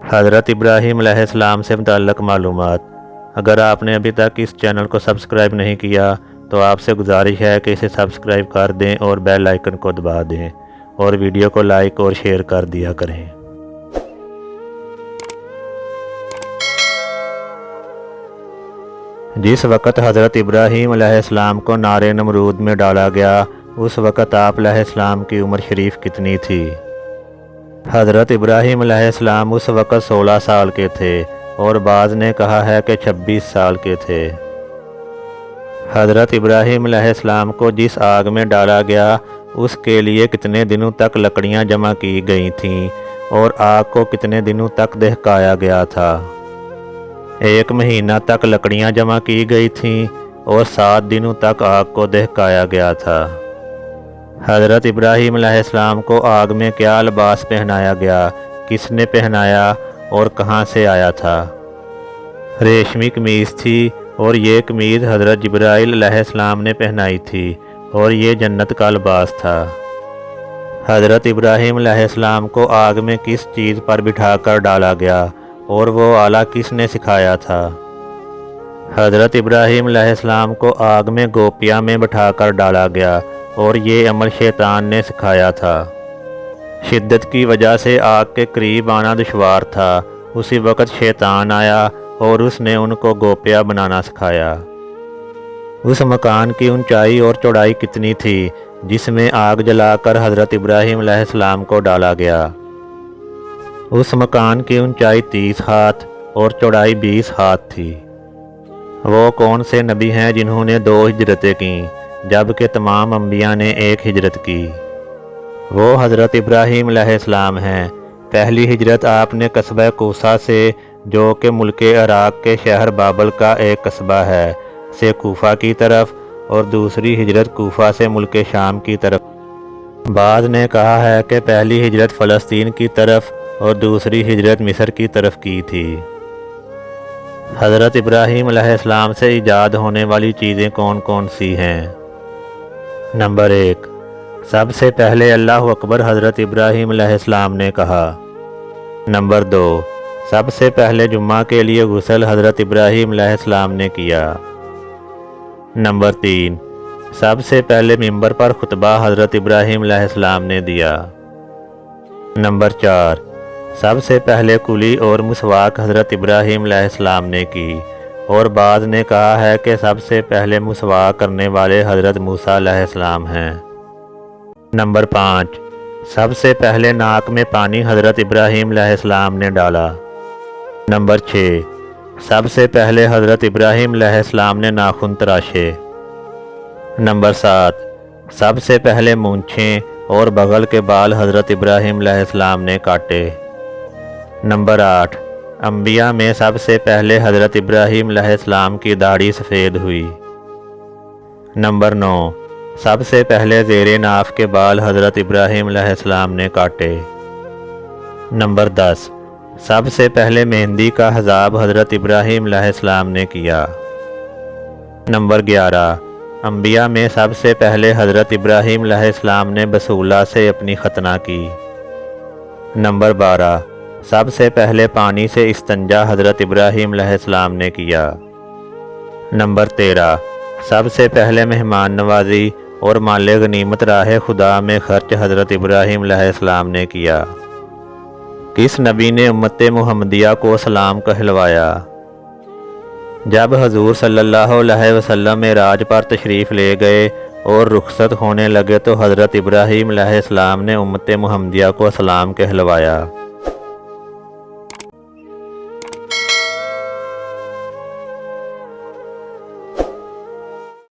حضرت ابراہیم علیہ السلام سے متعلق معلومات۔ اگر آپ نے ابھی تک اس چینل کو سبسکرائب نہیں کیا تو آپ سے گزارش ہے کہ اسے سبسکرائب کر دیں اور بیل آئیکن کو دبا دیں اور ویڈیو کو لائک اور شیئر کر دیا کریں۔ جس وقت حضرت ابراہیم علیہ السلام کو نار نمرود میں ڈالا گیا اس وقت آپ علیہ السلام کی عمر شریف کتنی تھی؟ حضرت ابراہیم علیہ السلام اس وقت 16 سال کے تھے اور بعض نے کہا ہے کہ 26 سال کے تھے۔ حضرت ابراہیم علیہ السلام کو جس آگ میں ڈالا گیا اس کے لیے کتنے دنوں تک لکڑیاں جمع کی گئی تھیں اور آگ کو کتنے دنوں تک دہکایا گیا تھا؟ 1 مہینہ تک لکڑیاں جمع کی گئی تھیں اور 7 دنوں تک آگ کو دہکایا گیا تھا۔ حضرت ابراہیم علیہ السلام کو آگ میں کیا لباس پہنایا گیا، کس نے پہنایا اور کہاں سے آیا تھا؟ ریشمی قمیض تھی اور یہ قمیض حضرت جبرائیل علیہ السلام نے پہنائی تھی اور یہ جنت کا لباس تھا۔ حضرت ابراہیم علیہ السلام کو آگ میں کس چیز پر بٹھا کر ڈالا گیا اور وہ آلہ کس نے سکھایا تھا؟ حضرت ابراہیم علیہ السلام کو آگ میں گوپیا میں بٹھا کر ڈالا گیا اور یہ عمل شیطان نے سکھایا تھا۔ شدت کی وجہ سے آگ کے قریب آنا دشوار تھا، اسی وقت شیطان آیا اور اس نے ان کو گوپیا بنانا سکھایا۔ اس مکان کی اونچائی اور چوڑائی کتنی تھی جس میں آگ جلا کر حضرت ابراہیم علیہ السلام کو ڈالا گیا؟ اس مکان کی اونچائی 30 ہاتھ اور چوڑائی 20 ہاتھ تھی۔ وہ کون سے نبی ہیں جنہوں نے 2 ہجرتیں کیں جبکہ تمام انبیاء نے 1 ہجرت کی؟ وہ حضرت ابراہیم علیہ السلام ہیں۔ پہلی ہجرت آپ نے قصبہ کوسہ سے، جو کہ ملک عراق کے شہر بابل کا ایک قصبہ ہے، سے کوفہ کی طرف، اور دوسری ہجرت کوفہ سے ملک شام کی طرف۔ بعض نے کہا ہے کہ پہلی ہجرت فلسطین کی طرف اور دوسری ہجرت مصر کی طرف کی تھی۔ حضرت ابراہیم علیہ السلام سے ایجاد ہونے والی چیزیں کون کون سی ہیں؟ نمبر 1، سب سے پہلے اللہ اکبر حضرت ابراہیم علیہ السلام نے کہا۔ نمبر 2، سب سے پہلے جمعہ کے لیے غسل حضرت ابراہیم علیہ السلام نے کیا۔ نمبر 3، سب سے پہلے ممبر پر خطبہ حضرت ابراہیم علیہ السلام نے دیا۔ نمبر 4، سب سے پہلے کلی اور مسواک حضرت ابراہیم علیہ السلام نے کی، اور بعض نے کہا ہے کہ سب سے پہلے مسواک کرنے والے حضرت موسیٰ علیہ السلام ہیں۔ نمبر 5، سب سے پہلے ناک میں پانی حضرت ابراہیم علیہ السلام نے ڈالا۔ نمبر 6، سب سے پہلے حضرت ابراہیم علیہ السلام نے ناخن تراشے۔ نمبر 7، سب سے پہلے مونچھیں اور بغل کے بال حضرت ابراہیم علیہ السلام نے کاٹے۔ نمبر 8، انبیاء میں سب سے پہلے حضرت ابراہیم علیہ السلام کی داڑھی سفید ہوئی۔ نمبر 9، سب سے پہلے زیر ناف کے بال حضرت ابراہیم علیہ السلام نے کاٹے۔ نمبر 10، سب سے پہلے مہندی کا حزاب حضرت ابراہیم علیہ السلام نے کیا۔ نمبر 11، انبیاء میں سب سے پہلے حضرت ابراہیم علیہ السلام نے بسولہ سے اپنی ختنہ کی۔ نمبر 12، سب سے پہلے پانی سے استنجا حضرت ابراہیم علیہ السلام نے کیا۔ نمبر 13، سب سے پہلے مہمان نوازی اور مال غنیمت راہ خدا میں خرچ حضرت ابراہیم علیہ السلام نے کیا۔ کس نبی نے امت محمدیہ کو سلام کہلوایا؟ جب حضور صلی اللہ علیہ وسلم معراج پر تشریف لے گئے اور رخصت ہونے لگے تو حضرت ابراہیم علیہ السلام نے امت محمدیہ کو سلام کہلوایا۔